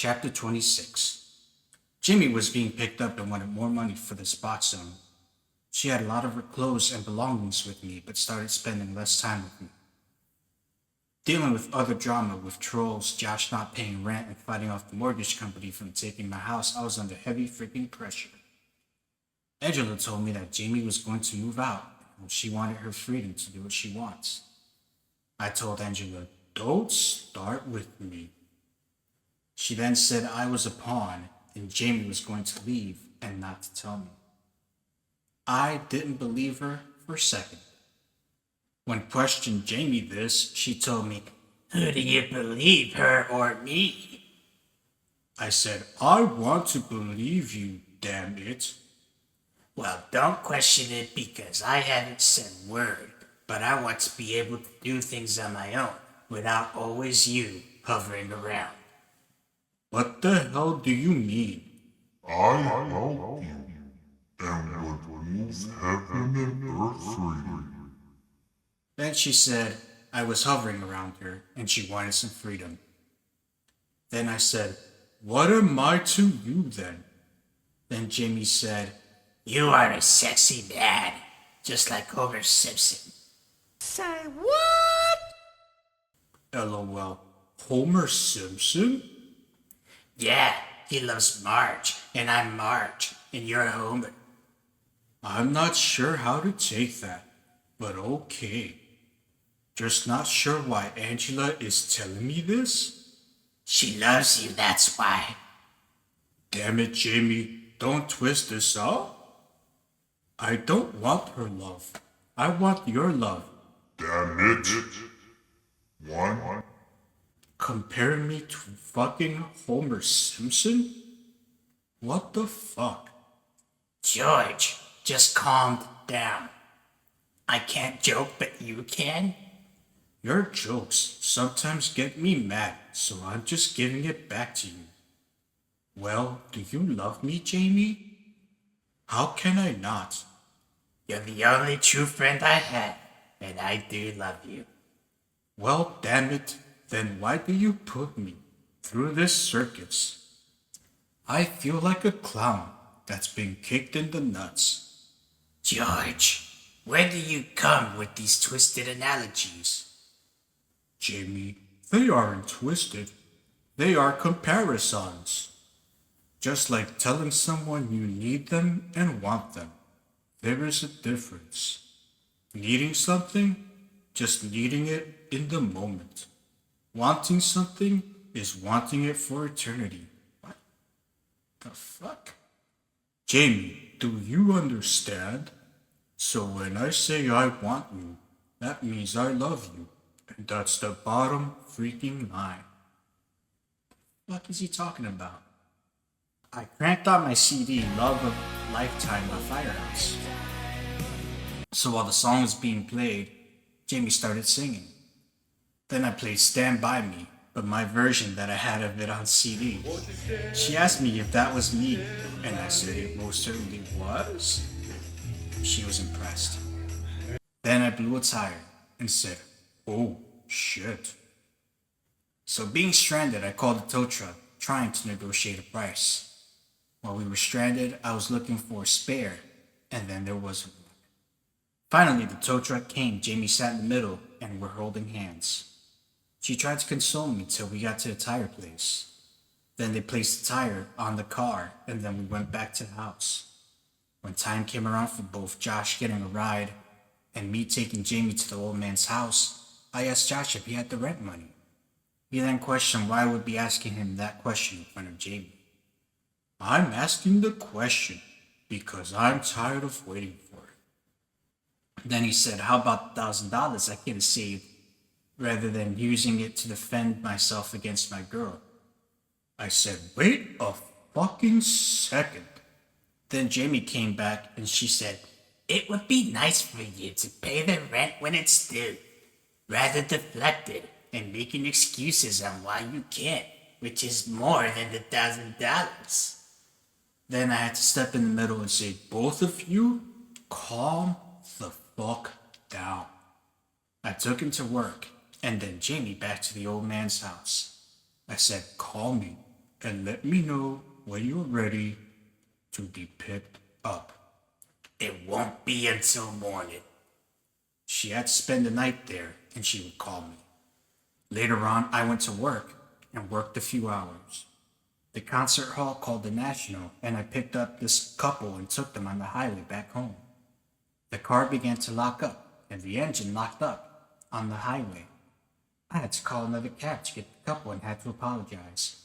Chapter 26. Jimmy was being picked up and wanted more money for the spot zone. She had a lot of her clothes and belongings with me, but started spending less time with me. Dealing with other drama with trolls, Josh not paying rent, and fighting off the mortgage company from taking my house, I was under heavy freaking pressure. Angela told me that Jamie was going to move out, and she wanted her freedom to do what she wants. I told Angela, "Don't start with me." She then said I was a pawn and Jamie was going to leave and not to tell me. I didn't believe her for a second. When questioned Jamie this, she told me, "Who do you believe, her or me?" I said, "I want to believe you, damn it." "Well, don't question it because I haven't said a word, but I want to be able to do things on my own without always you hovering around." What the hell do you mean? I help you, and would move heaven and earth for you. Then she said I was hovering around her and she wanted some freedom. Then I said, "What am I to you then?" Then Jamie said, "You are a sexy man, just like Homer Simpson." Say what? LOL. Homer Simpson? Yeah, he loves Marge, and I'm Marge, and you're Homer. I'm not sure how to take that, but okay. Just not sure why Angela is telling me this? She loves you, that's why. Damn it, Jamie, don't twist this out. I don't want her love. I want your love. Damn it. One. Comparing me to fucking Homer Simpson? What the fuck? George, just calm down. I can't joke, but you can? Your jokes sometimes get me mad, so I'm just giving it back to you. Well, do you love me, Jamie? How can I not? You're the only true friend I have, and I do love you. Well, damn it, then why do you put me through this circus? I feel like a clown that's been kicked in the nuts. George, where do you come with these twisted analogies? Jamie, they aren't twisted. They are comparisons. Just like telling someone you need them and want them. There is a difference. Needing something, just needing it in the moment. Wanting something is wanting it for eternity. What the fuck? Jamie, do you understand? So when I say I want you, that means I love you. And that's the bottom freaking line. What is he talking about? I cranked on my CD, Love of Lifetime by Firehouse. So while the song was being played, Jamie started singing. Then I played Stand By Me, but my version that I had of it on CD. She asked me if that was me, and I said it most certainly was. She was impressed. Then I blew a tire and said, "Oh, shit." So being stranded, I called a tow truck, trying to negotiate a price. While we were stranded, I was looking for a spare, and then there wasn't one. Finally, the tow truck came, Jamie sat in the middle, and we're holding hands. She tried to console me till we got to the tire place. Then they placed the tire on the car, and then we went back to the house. When time came around for both Josh getting a ride and me taking Jamie to the old man's house, I asked Josh if he had the rent money. He then questioned why I would be asking him that question in front of Jamie. I'm asking the question because I'm tired of waiting for it. Then he said, "How about $1,000 I could have saved rather than using it to defend myself against my girl?" I said, "Wait a fucking second." Then Jamie came back and she said, "It would be nice for you to pay the rent when it's due, rather deflect it and making excuses on why you can't, which is more than the $1,000. Then I had to step in the middle and say, "Both of you, calm the fuck down." I took him to work and then Jamie back to the old man's house. I said, "Call me and let me know when you're ready to be picked up. It won't be until morning. She had to spend the night there, and she would call me. Later on, I went to work and worked a few hours. The concert hall called the National, and I picked up this couple and took them on the highway back home. The car began to lock up, and the engine locked up on the highway. I had to call another cab to get the couple and had to apologize.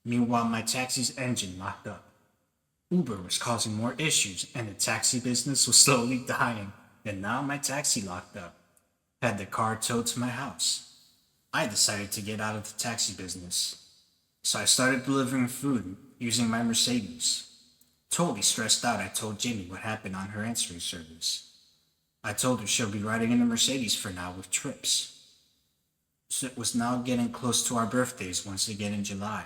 Meanwhile, my taxi's engine locked up. Uber was causing more issues, and the taxi business was slowly dying, and now my taxi locked up. Had the car towed to my house. I decided to get out of the taxi business, so I started delivering food using my Mercedes. Totally stressed out, I told Jamie what happened on her answering service. I told her she'll be riding in the Mercedes for now with trips. So it was now getting close to our birthdays once again in July.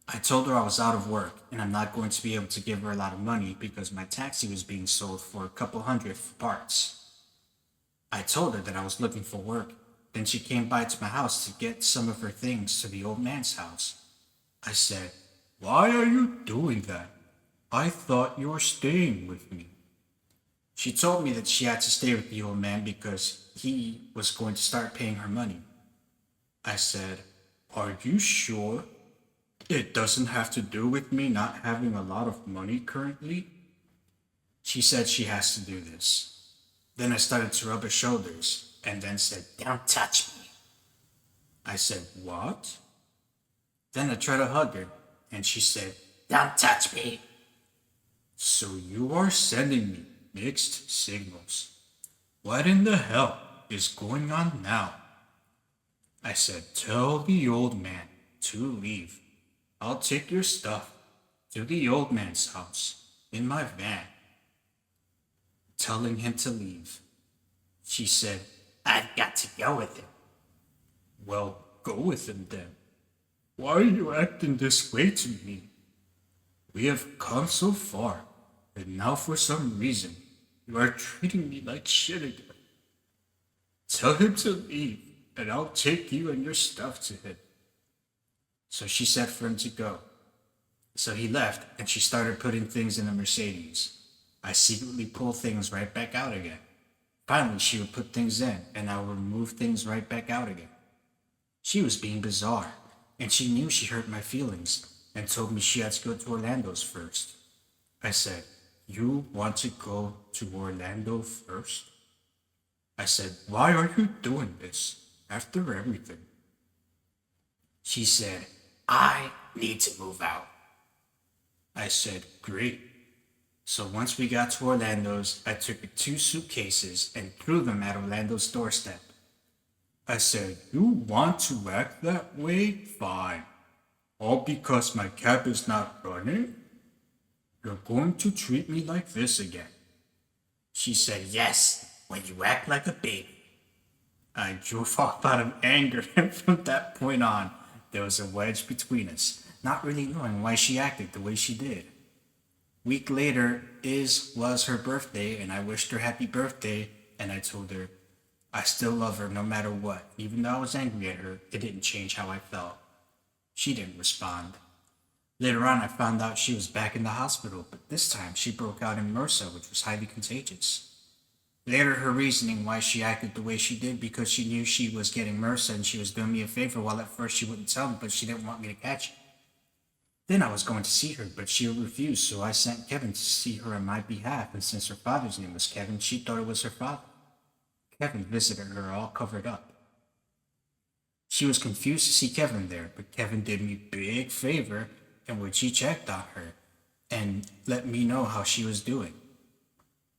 I told her I was out of work and I'm not going to be able to give her a lot of money because my taxi was being sold for a couple hundred for parts. I told her that I was looking for work. Then she came by to my house to get some of her things to the old man's house. I said, "Why are you doing that? I thought you were staying with me." She told me that she had to stay with the old man because he was going to start paying her money. I said, "Are you sure? It doesn't have to do with me not having a lot of money currently?" She said she has to do this. Then I started to rub her shoulders and then said, "Don't touch me." I said, "What?" Then I tried to hug her and she said, "Don't touch me." So you are sending me mixed signals. What in the hell is going on now? I said, "Tell the old man to leave. I'll take your stuff to the old man's house in my van." Telling him to leave. She said, "I've got to go with him." Well, go with him then. Why are you acting this way to me? We have come so far, and now for some reason, you are treating me like shit again. Tell him to leave, and I'll take you and your stuff to him. So she said for him to go. So he left, and she started putting things in the Mercedes. I secretly pulled things right back out again. Finally, she would put things in, and I would remove things right back out again. She was being bizarre, and she knew she hurt my feelings, and told me she had to go to Orlando's first. I said, "You want to go to Orlando first?" I said, "Why are you doing this, after everything?" She said, "I need to move out." I said, "Great." So once we got to Orlando's, I took 2 suitcases and threw them at Orlando's doorstep. I said, "You want to act that way? Fine. All because my cab is not running? You're going to treat me like this again." She said, "Yes, when you act like a baby." I drove off out of anger, and from that point on, there was a wedge between us, not really knowing why she acted the way she did. Week later was her birthday, and I wished her happy birthday, and I told her I still love her no matter what. Even though I was angry at her, it didn't change how I felt. She didn't respond. Later on, I found out she was back in the hospital, but this time she broke out in MRSA, which was highly contagious. Later, her reasoning why she acted the way she did because she knew she was getting MRSA and she was doing me a favor, while at first she wouldn't tell me, but she didn't want me to catch it. Then I was going to see her, but she refused, so I sent Kevin to see her on my behalf, and since her father's name was Kevin, she thought it was her father. Kevin visited her all covered up. She was confused to see Kevin there, but Kevin did me a big favor in which he checked on her and let me know how she was doing.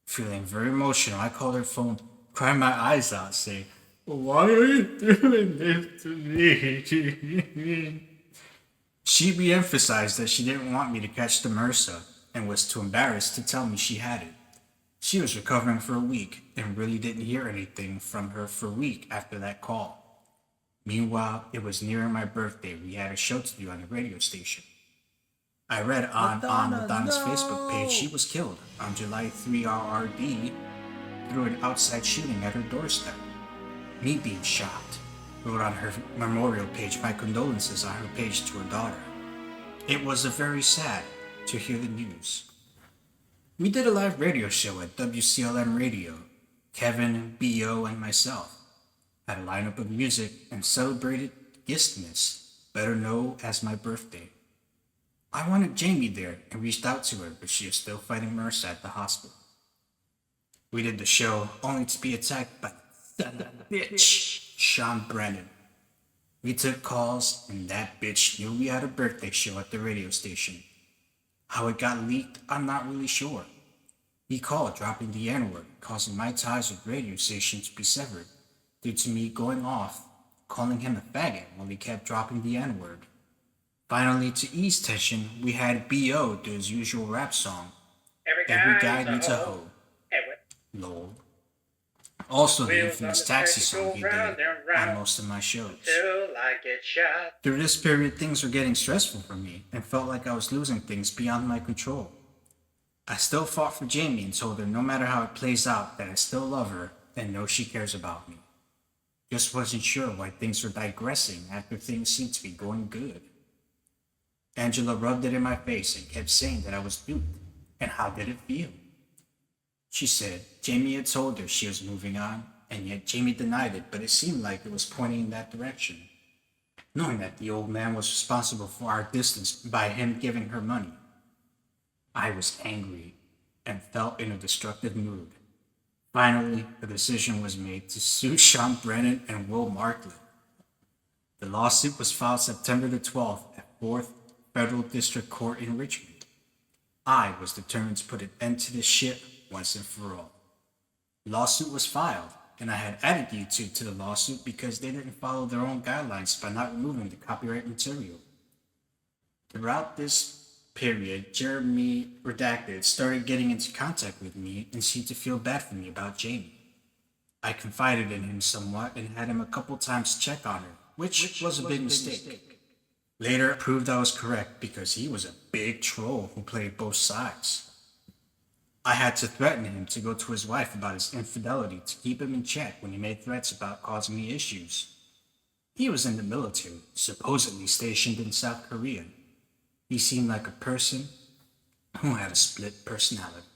Feeling very emotional, I called her phone, crying my eyes out, saying, "Why are you doing this to me?" She re-emphasized that she didn't want me to catch the MRSA and was too embarrassed to tell me she had it. She was recovering for a week and really didn't hear anything from her for a week after that call. Meanwhile, it was nearing my birthday. We had a show to do on the radio station. I read on Madonna's Facebook page she was killed on July 3 RRD through an outside shooting at her doorstep. Me being shocked, wrote on her memorial page my condolences on her page to her daughter. It was very sad to hear the news. We did a live radio show at WCLM Radio. Kevin, B.O., and myself had a lineup of music and celebrated Gistmas, better known as my birthday. I wanted Jamie there and reached out to her, but she is still fighting MRSA at the hospital. We did the show only to be attacked by that son of a bitch, Sean Brennan. We took calls, and that bitch knew we had a birthday show at the radio station. How it got leaked, I'm not really sure. He called dropping the N-word, causing my ties with radio station to be severed, due to me going off, calling him a faggot while he kept dropping the N-word. Finally, to ease tension, we had B.O. do his usual rap song, Every Guy Needs a Hoe. Lol. Also the infamous taxi song he did on most of my shows. Through this period, things were getting stressful for me and felt like I was losing things beyond my control. I still fought for Jamie and told her no matter how it plays out that I still love her and know she cares about me. Just wasn't sure why things were digressing after things seemed to be going good. Angela rubbed it in my face and kept saying that I was duped, and how did it feel? She said Jamie had told her she was moving on, and yet Jamie denied it, but it seemed like it was pointing in that direction. Knowing that the old man was responsible for our distance by him giving her money. I was angry and felt in a destructive mood. Finally, a decision was made to sue Sean Brennan and Will Markley. The lawsuit was filed September the 12th at 4th Federal District Court in Richmond. I was determined to put an end to this shit once and for all. The lawsuit was filed, and I had added YouTube to the lawsuit because they didn't follow their own guidelines by not removing the copyright material. Throughout this period, Jeremy Redacted started getting into contact with me and seemed to feel bad for me about Jamie. I confided in him somewhat and had him a couple times check on her, which was a big mistake. Later, it proved I was correct because he was a big troll who played both sides. I had to threaten him to go to his wife about his infidelity to keep him in check when he made threats about causing me issues. He was in the military, supposedly stationed in South Korea. He seemed like a person who had a split personality.